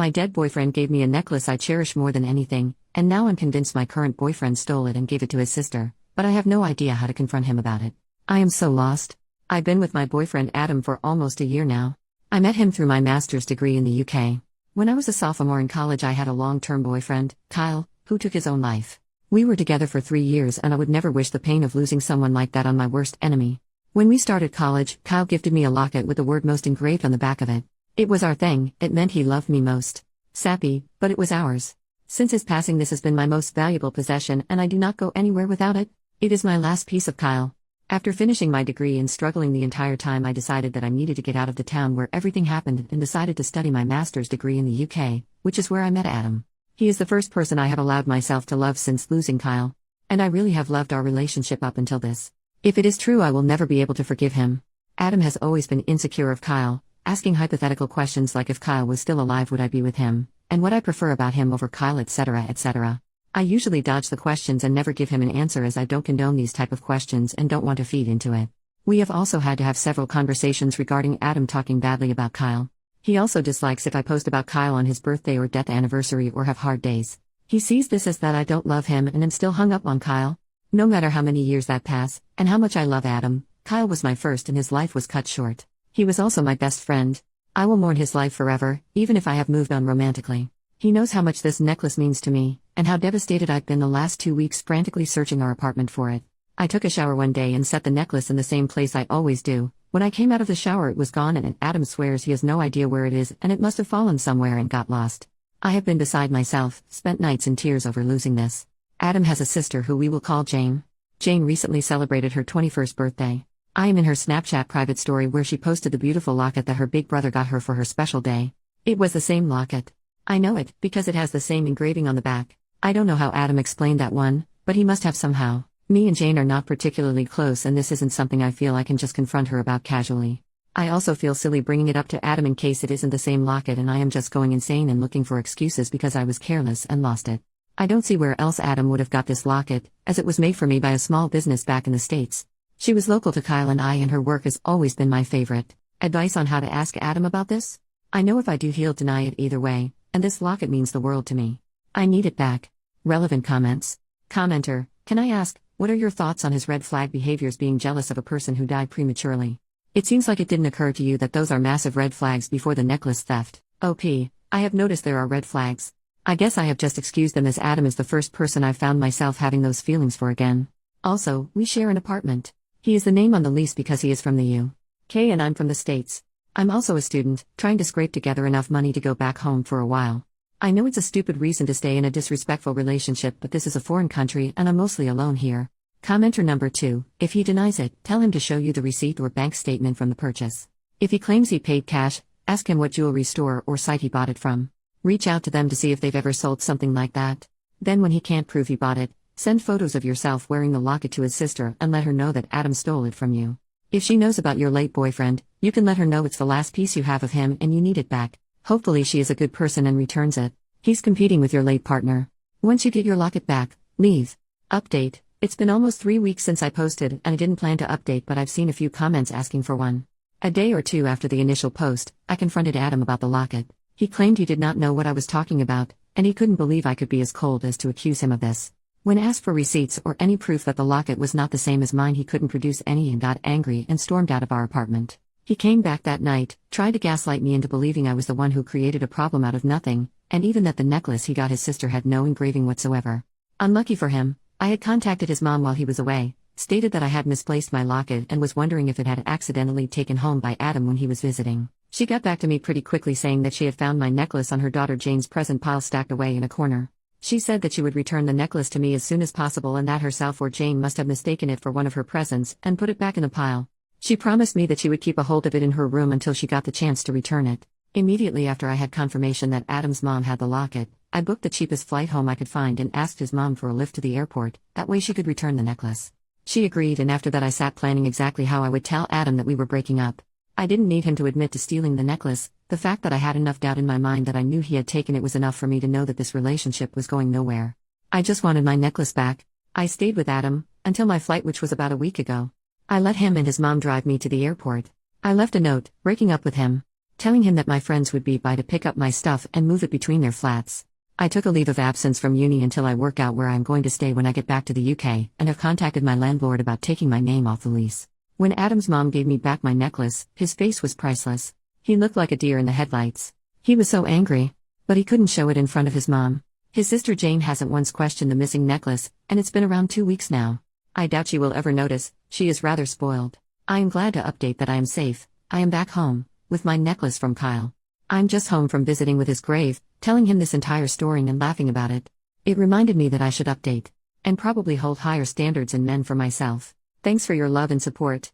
My dead boyfriend gave me a necklace I cherish more than anything, and now I'm convinced my current boyfriend stole it and gave it to his sister, but I have no idea how to confront him about it. I am so lost. I've been with my boyfriend Adam for almost a year now. I met him through my master's degree in the UK. When I was a sophomore in college, I had a long-term boyfriend, Kyle, who took his own life. We were together for 3 years, and I would never wish the pain of losing someone like that on my worst enemy. When we started college, Kyle gifted me a locket with the word most engraved on the back of it. It was our thing, it meant he loved me most. Sappy, but it was ours. Since his passing, this has been my most valuable possession, and I do not go anywhere without it. It is my last piece of Kyle. After finishing my degree and struggling the entire time, I decided that I needed to get out of the town where everything happened and decided to study my master's degree in the UK, which is where I met Adam. He is the first person I have allowed myself to love since losing Kyle. And I really have loved our relationship up until this. If it is true, I will never be able to forgive him. Adam has always been insecure of Kyle, asking hypothetical questions like if Kyle was still alive would I be with him, and what I prefer about him over Kyle, etc., etc. I usually dodge the questions and never give him an answer, as I don't condone these type of questions and don't want to feed into it. We have also had to have several conversations regarding Adam talking badly about Kyle. He also dislikes if I post about Kyle on his birthday or death anniversary or have hard days. He sees this as that I don't love him and am still hung up on Kyle. No matter how many years that pass, and how much I love Adam, Kyle was my first and his life was cut short. He was also my best friend. I will mourn his life forever, even if I have moved on romantically. He knows how much this necklace means to me, and how devastated I've been the last 2 weeks frantically searching our apartment for it. I took a shower one day and set the necklace in the same place I always do. When I came out of the shower, it was gone, and Adam swears he has no idea where it is, and it must have fallen somewhere and got lost. I have been beside myself, spent nights in tears over losing this. Adam has a sister who we will call Jane. Jane recently celebrated her 21st birthday. I am in her Snapchat private story where she posted the beautiful locket that her big brother got her for her special day. It was the same locket. I know it, because it has the same engraving on the back. I don't know how Adam explained that one, but he must have somehow. Me and Jane are not particularly close, and this isn't something I feel I can just confront her about casually. I also feel silly bringing it up to Adam in case it isn't the same locket and I am just going insane and looking for excuses because I was careless and lost it. I don't see where else Adam would have got this locket, as it was made for me by a small business back in the States. She was local to Kyle and I, and her work has always been my favorite. Advice on how to ask Adam about this? I know if I do, he'll deny it either way, and this locket means the world to me. I need it back. Relevant comments. Commenter, can I ask, what are your thoughts on his red flag behaviors, being jealous of a person who died prematurely? It seems like it didn't occur to you that those are massive red flags before the necklace theft. OP, I have noticed there are red flags. I guess I have just excused them, as Adam is the first person I've found myself having those feelings for again. Also, we share an apartment. He is the name on the lease because he is from the UK and I'm from the States. I'm also a student, trying to scrape together enough money to go back home for a while. I know it's a stupid reason to stay in a disrespectful relationship, but this is a foreign country and I'm mostly alone here. Commenter number 2, if he denies it, tell him to show you the receipt or bank statement from the purchase. If he claims he paid cash, ask him what jewelry store or site he bought it from. Reach out to them to see if they've ever sold something like that. Then when he can't prove he bought it, send photos of yourself wearing the locket to his sister and let her know that Adam stole it from you. If she knows about your late boyfriend, you can let her know it's the last piece you have of him and you need it back. Hopefully she is a good person and returns it. He's competing with your late partner. Once you get your locket back, leave. Update. It's been almost 3 weeks since I posted, and I didn't plan to update, but I've seen a few comments asking for one. A day or two after the initial post, I confronted Adam about the locket. He claimed he did not know what I was talking about, and he couldn't believe I could be as cold as to accuse him of this. When asked for receipts or any proof that the locket was not the same as mine, he couldn't produce any and got angry and stormed out of our apartment. He came back that night, tried to gaslight me into believing I was the one who created a problem out of nothing, and even that the necklace he got his sister had no engraving whatsoever. Unlucky for him, I had contacted his mom while he was away, stated that I had misplaced my locket and was wondering if it had accidentally taken home by Adam when he was visiting. She got back to me pretty quickly saying that she had found my necklace on her daughter Jane's present pile stacked away in a corner. She said that she would return the necklace to me as soon as possible, and that herself or Jane must have mistaken it for one of her presents and put it back in the pile. She promised me that she would keep a hold of it in her room until she got the chance to return it. Immediately after I had confirmation that Adam's mom had the locket, I booked the cheapest flight home I could find and asked his mom for a lift to the airport, that way she could return the necklace. She agreed, and after that I sat planning exactly how I would tell Adam that we were breaking up. I didn't need him to admit to stealing the necklace. The fact that I had enough doubt in my mind that I knew he had taken it was enough for me to know that this relationship was going nowhere. I just wanted my necklace back. I stayed with Adam until my flight, which was about a week ago. I let him and his mom drive me to the airport. I left a note, breaking up with him. telling him that my friends would be by to pick up my stuff and move it between their flats. I took a leave of absence from uni until I work out where I'm going to stay when I get back to the UK, and have contacted my landlord about taking my name off the lease. When Adam's mom gave me back my necklace, his face was priceless. He looked like a deer in the headlights. He was so angry, but he couldn't show it in front of his mom. His sister Jane hasn't once questioned the missing necklace, and it's been around 2 weeks now. I doubt she will ever notice. She is rather spoiled. I am glad to update that I am safe. I am back home, with my necklace from Kyle. I'm just home from visiting with his grave, telling him this entire story and laughing about it. It reminded me that I should update, and probably hold higher standards in men for myself. Thanks for your love and support.